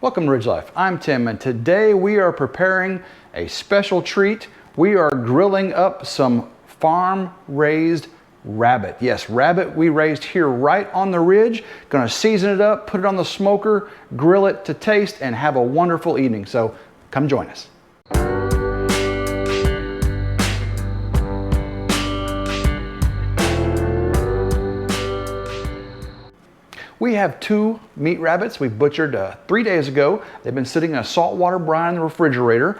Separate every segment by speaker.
Speaker 1: Welcome to RidgeLife. I'm Tim, and today we are preparing a special treat. We are grilling up some farm-raised rabbit. Yes, rabbit we raised here right on the ridge. Gonna season it up, put it on the smoker, grill it to taste, and have a wonderful evening. So come join us. We have two meat rabbits we butchered 3 days ago. They've been sitting in a saltwater brine in the refrigerator.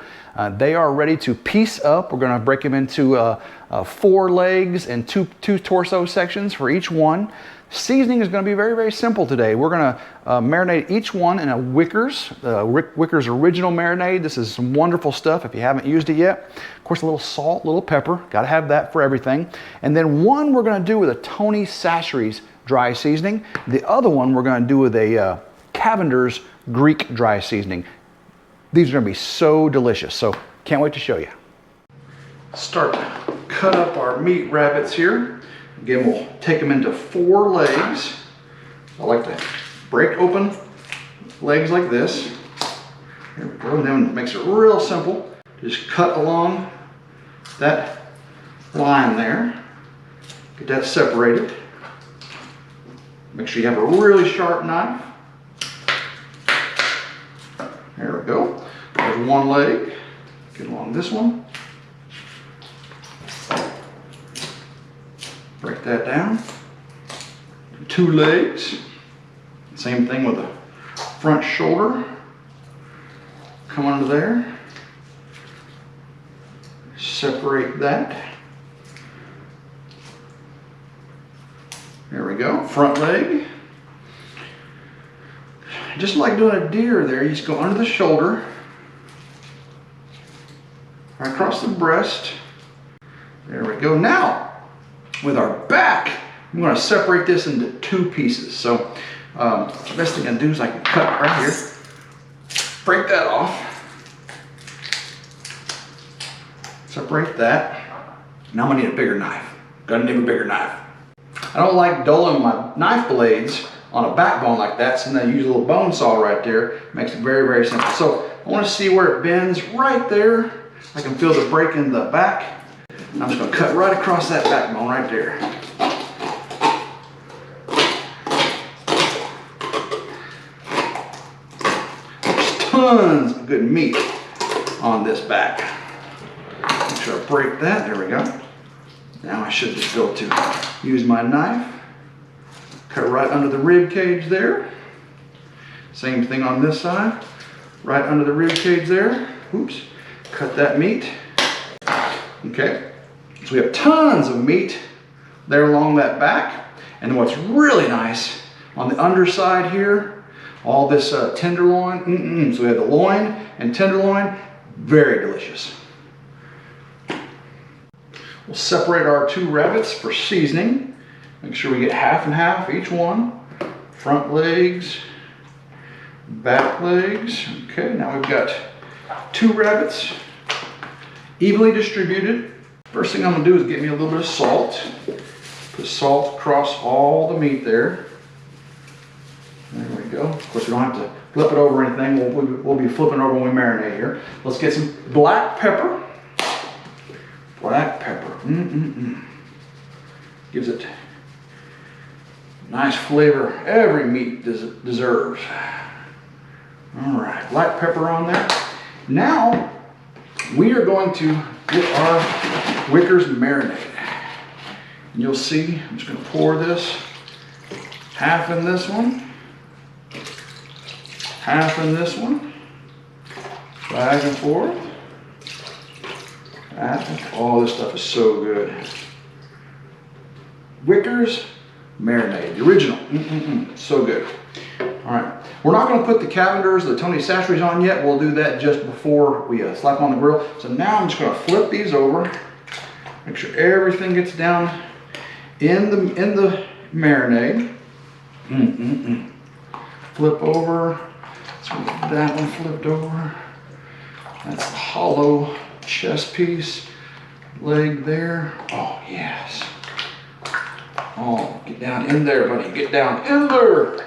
Speaker 1: They are ready to piece up. We're gonna break them into 4 legs and two torso sections for each one. Seasoning is gonna be very, very simple today. We're gonna marinate each one in a Wickers original marinade. This is some wonderful stuff if you haven't used it yet. Of course, a little salt, a little pepper. Gotta have that for everything. And then one we're gonna do with a Tony Chachere's dry seasoning. The other one we're going to do with a Cavender's Greek dry seasoning. These are going to be so delicious, so can't wait to show you. Start to cut up our meat rabbits here. Again, we'll take them into 4 legs. I like to break open legs like this. There we go, and then it makes it real simple. Just cut along that line there. Get that separated. Make sure you have a really sharp knife. There we go. There's one leg. Get along this one. Break that down. 2 legs. Same thing with the front shoulder. Come under there. Separate that. There we go, front leg. Just like doing a deer there, you just go under the shoulder, right across the breast. There we go. Now, with our back, I'm going to separate this into 2 pieces. So, the best thing I can do is I can cut right here, break that off, separate that. Now I'm going to need a bigger knife. Gotta need a bigger knife. I don't like dulling my knife blades on a backbone like that, so then I use a little bone saw right there. Makes it very, very simple. So I want to see where it bends right there. I can feel the break in the back. I'm just going to cut right across that backbone right there. There's tons of good meat on this back. Make sure I break that. There we go. Now I should just go to use my knife, cut right under the rib cage there. Same thing on this side, right under the rib cage there. Oops, cut that meat. Okay, so we have tons of meat there along that back. And what's really nice, on the underside here, all this tenderloin, so we have the loin and tenderloin, very delicious. We'll separate our 2 rabbits for seasoning. Make sure we get half and half each one. Front legs, back legs. Okay, now we've got 2 rabbits, evenly distributed. First thing I'm gonna do is get me a little bit of salt. Put salt across all the meat there. There we go. Of course, we don't have to flip it over or anything. We'll be flipping over when we marinate here. Let's get some black pepper. Black pepper, gives it nice flavor every meat deserves. All right, black pepper on there. Now, we are going to get our Wickers marinade. And you'll see, I'm just gonna pour this, half in this one, half in this one, back and forth. Oh, this stuff is so good. Wickers marinade, the original. So good. All right, we're not going to put the Cavender's, the Tony Chachere's on yet. We'll do that just before we slap them on the grill. So now I'm just going to flip these over. Make sure everything gets down in the marinade. Flip over. So we get that one flipped over. That's the hollow chest piece, leg there. Oh, yes. Oh, get down in there, buddy. Get down in there.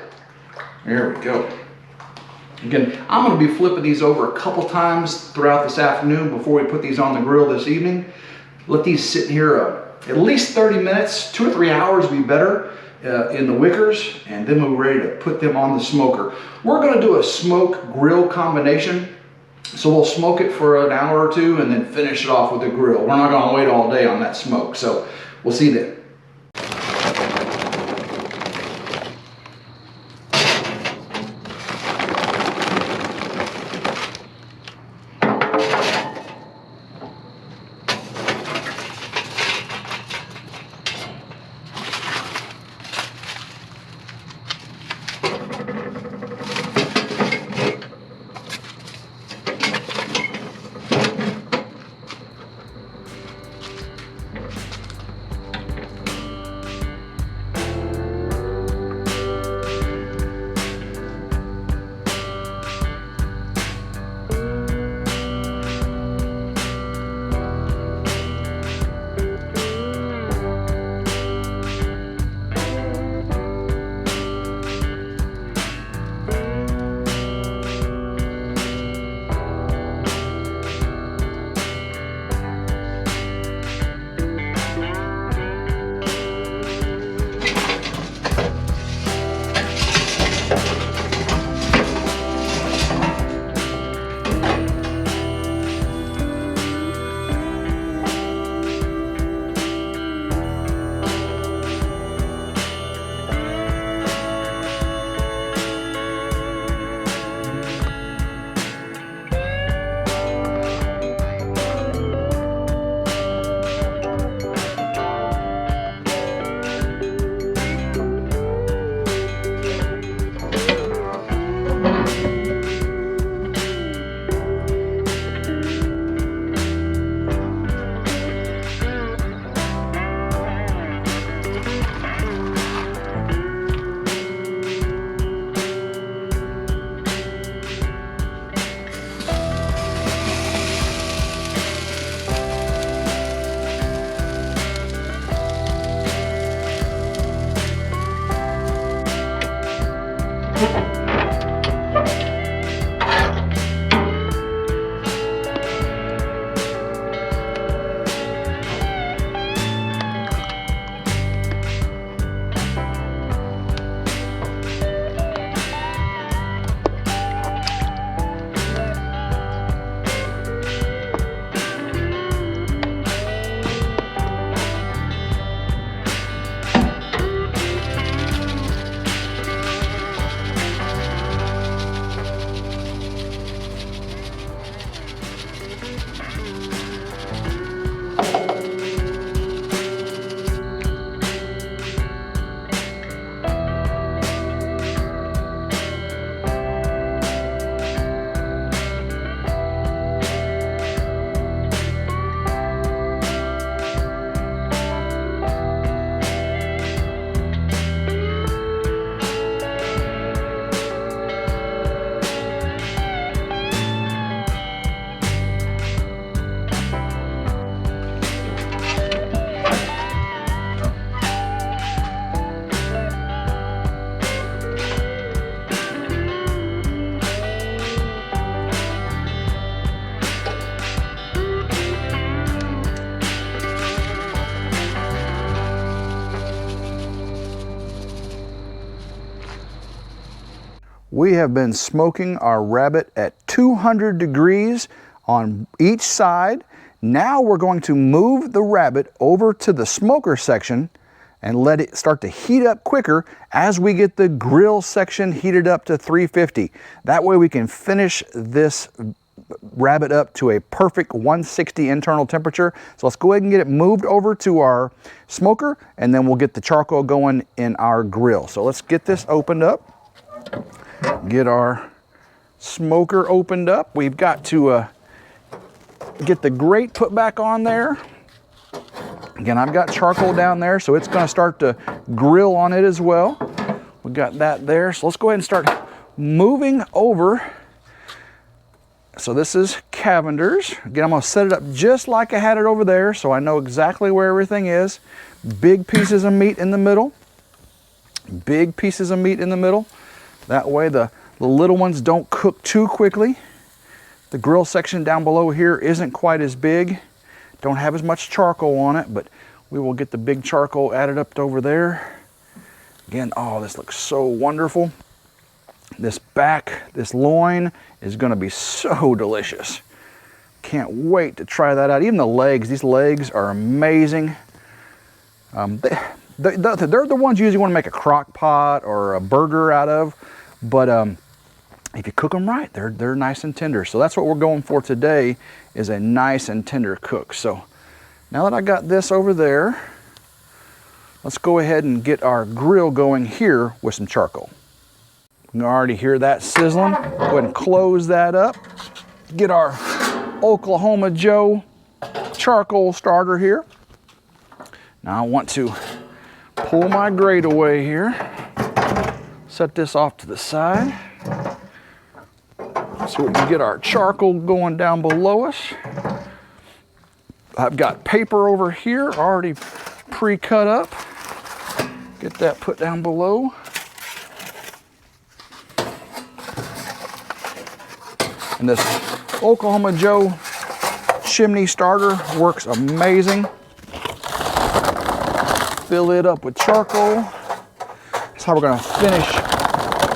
Speaker 1: There we go. Again, I'm going to be flipping these over a couple times throughout this afternoon before we put these on the grill this evening. Let these sit here at least 30 minutes, 2 or 3 hours would be better in the wickers, and then we're ready to put them on the smoker. We're going to do a smoke grill combination. So we'll smoke it for an hour or two and then finish it off with the grill. We're not going to wait all day on that smoke. So we'll see you then. We have been smoking our rabbit at 200 degrees on each side. Now we're going to move the rabbit over to the smoker section and let it start to heat up quicker as we get the grill section heated up to 350. That way we can finish this rabbit up to a perfect 160 internal temperature. So let's go ahead and get it moved over to our smoker, and then we'll get the charcoal going in our grill. So let's get this opened up. Get our smoker opened up. We've got to get the grate put back on there. Again, I've got charcoal down there, so it's going to start to grill on it as well. We've got that there. So let's go ahead and start moving over. So this is Cavender's. Again, I'm going to set it up just like I had it over there, so I know exactly where everything is. Big pieces of meat in the middle. Big pieces of meat in the middle. That way the The little ones don't cook too quickly. The grill section down below here isn't quite as big. Don't have as much charcoal on it, but we will get the big charcoal added up over there. Again, oh, this looks so wonderful. This back, this loin is gonna be so delicious. Can't wait to try that out. Even the legs, these legs are amazing. They're the ones you usually want to make a crock pot or a burger out of, but if you cook them right, they're nice and tender. So that's what we're going for today, is a nice and tender cook. So now that I got this over there, let's go ahead and get our grill going here with some charcoal. You can already hear that sizzling. Go ahead and close that up. Get our Oklahoma Joe charcoal starter here. Now I want to pull my grate away here. Set this off to the side so we can get our charcoal going down below us. I've got paper over here already pre-cut up. Get that put down below. And this Oklahoma Joe chimney starter works amazing. Fill it up with charcoal. That's how we're gonna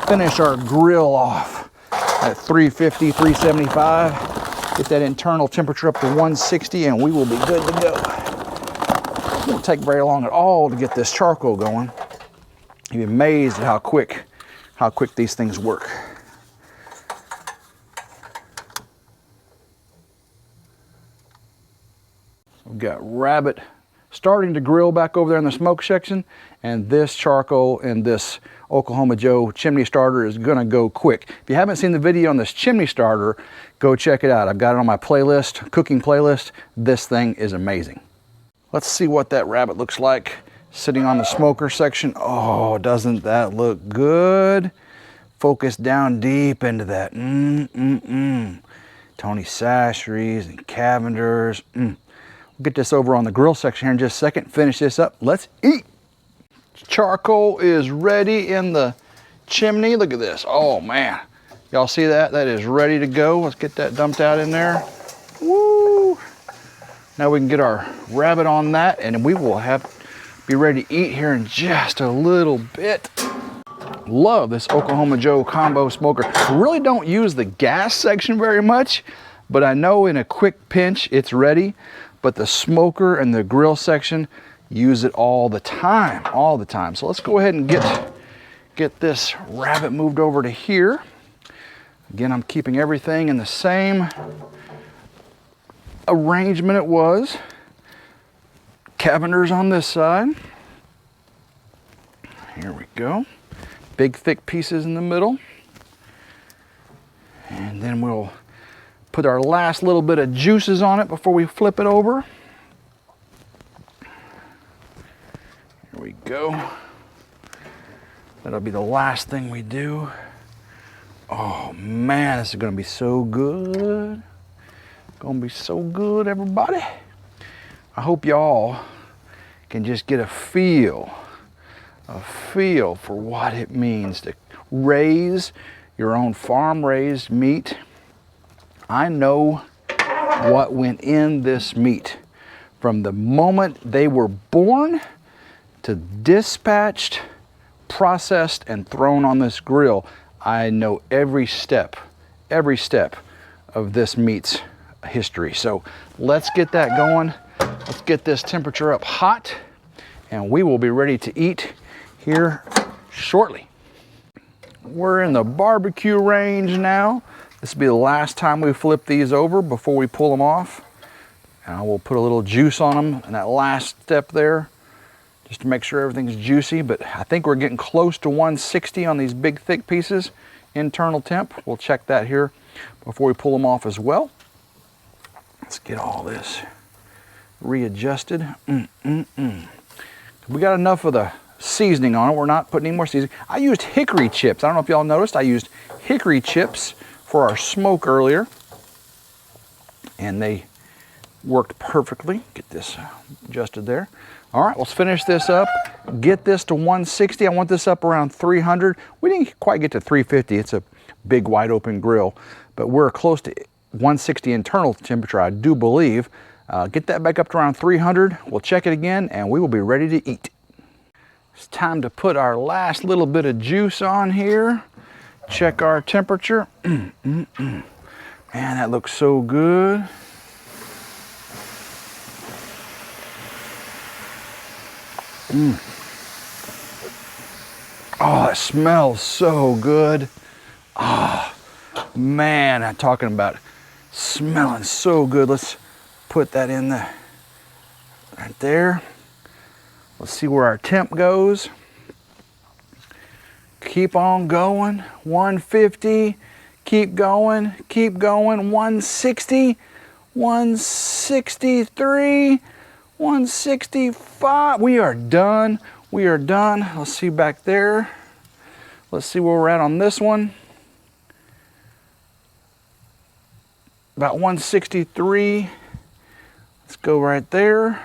Speaker 1: finish our grill off at 350, 375. Get that internal temperature up to 160 and we will be good to go. It won't take very long at all to get this charcoal going. You'll be amazed at how quick these things work. We've got rabbit starting to grill back over there in the smoke section, and this charcoal and this Oklahoma Joe chimney starter is gonna go quick. If you haven't seen the video on this chimney starter, go check it out. I've got it on my playlist, cooking playlist. This thing is amazing. Let's see what that rabbit looks like sitting on the smoker section. Oh, doesn't that look good? Focus down deep into that. Tony Chachere's and Cavender's. We'll get this over on the grill section here in just a second. Finish this up. Let's eat. Charcoal is ready in the chimney. Look at this. Oh man. Y'all see that? That is ready to go. Let's get that dumped out in there. Woo! Now we can get our rabbit on that and we will be ready to eat here in just a little bit. Love this Oklahoma Joe combo smoker. Really don't use the gas section very much, but I know in a quick pinch it's ready. But the smoker and the grill section use it all the time. So let's go ahead and get this rabbit moved over to here. Again, I'm keeping everything in the same arrangement it was. Cavender's on this side. Here we go. Big thick pieces in the middle. And then we'll put our last little bit of juices on it before we flip it over. Here we go. That'll be the last thing we do. Oh man, this is gonna be so good. Gonna be so good, everybody. I hope y'all can just get a feel for what it means to raise your own farm-raised meat. I know what went in this meat from the moment they were born to dispatched, processed, and thrown on this grill. I know every step of this meat's history. So let's get that going. Let's get this temperature up hot and we will be ready to eat here shortly. We're in the barbecue range now. This will be the last time we flip these over before we pull them off. And I will put a little juice on them in that last step there just to make sure everything's juicy. But I think we're getting close to 160 on these big thick pieces, internal temp. We'll check that here before we pull them off as well. Let's get all this readjusted. We got enough of the seasoning on it. We're not putting any more seasoning. I used hickory chips. I don't know if y'all noticed. I used hickory chips for our smoke earlier, and they worked perfectly. Get this adjusted there. All right, let's finish this up. Get this to 160. I want this up around 300. We didn't quite get to 350. It's a big wide open grill. But we're close to 160 internal temperature, I do believe. Get that back up to around 300. We'll check it again and we will be ready to eat. It's time to put our last little bit of juice on here. Check our temperature. Man, that looks so good. Oh, it smells so good. Oh, man, I'm talking about smelling so good. Let's put that in the right there. Let's see where our temp goes. Keep on going. 150. Keep going. Keep going. 160. 163. 165. We are done. We are done. Let's see back there. Let's see where we're at on this one. About 163. Let's go right there.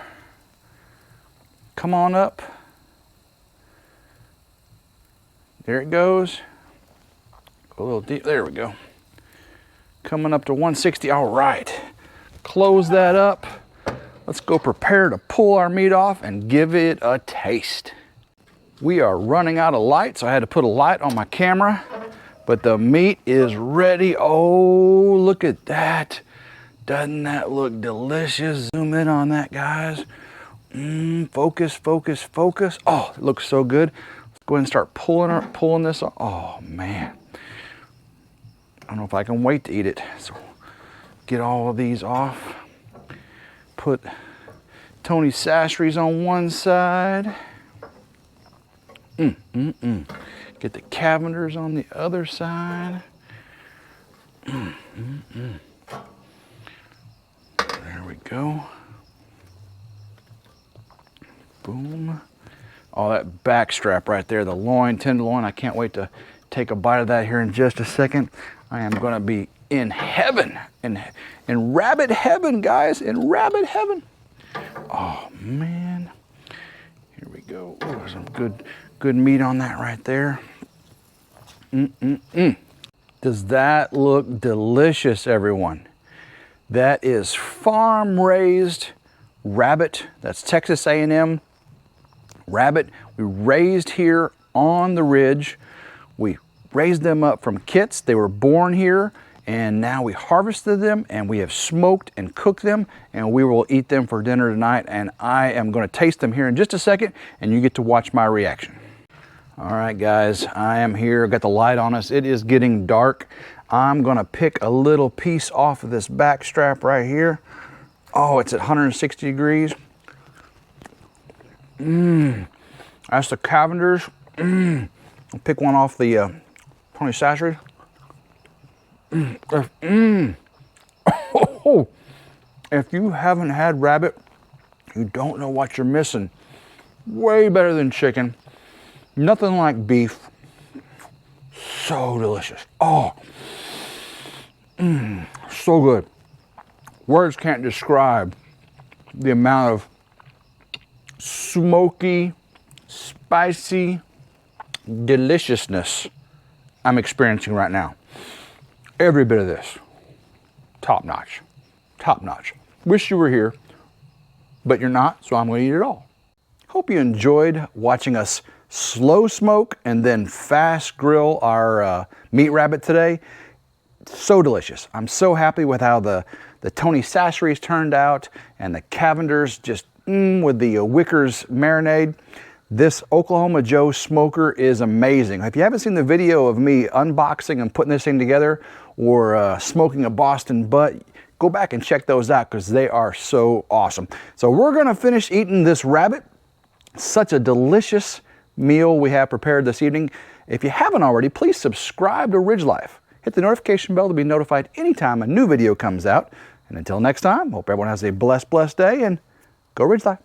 Speaker 1: Come on up. There it goes. Go a little deep. There we go. Coming up to 160. All right. Close that up. Let's go prepare to pull our meat off and give it a taste. We are running out of light, so I had to put a light on my camera, but the meat is ready. Oh, look at that. Doesn't that look delicious? Zoom in on that, guys. Focus, focus, focus. Oh, it looks so good. Let's go ahead and start pulling this off. Oh, man. I don't know if I can wait to eat it. So get all of these off. Put Tony Sachery's on one side. Get the Cavenders on the other side. There we go. Boom. Oh, that back strap right there, the loin, tenderloin. I can't wait to take a bite of that here in just a second. I am going to be in heaven, in rabbit heaven, guys, in rabbit heaven. Oh, man. Here we go. Oh, some good meat on that right there. Does that look delicious, everyone? That is farm-raised rabbit. That's Texas A&M rabbit. We raised here on the ridge. We raised them up from kits. They were born here, and now we harvested them and we have smoked and cooked them, and we will eat them for dinner tonight. And I am going to taste them here in just a second, and you get to watch my reaction. All right, guys, I am here. Got the light on us. It is getting dark. I'm going to pick a little piece off of this back strap right here. Oh, it's at 160 degrees. That's the Cavenders. I'll pick one off the Tony Sachery. Oh, if you haven't had rabbit, you don't know what you're missing. Way better than chicken. Nothing like beef. So delicious. Oh, so good. Words can't describe the amount of smoky, spicy deliciousness I'm experiencing right now. Every bit of this, top notch, top notch. Wish you were here, but you're not, so I'm going to eat it all. Hope you enjoyed watching us slow smoke and then fast grill our meat rabbit today. So delicious. I'm so happy with how the Tony Sachery's turned out, and the Cavenders just with the Wickers marinade. This Oklahoma Joe smoker is amazing. If you haven't seen the video of me unboxing and putting this thing together, or smoking a Boston butt, go back and check those out because they are so awesome. So we're gonna finish eating this rabbit. Such a delicious meal we have prepared this evening. If you haven't already, please subscribe to RidgeLife. Hit the notification bell to be notified anytime a new video comes out. And until next time, hope everyone has a blessed day, and go RidgeLife.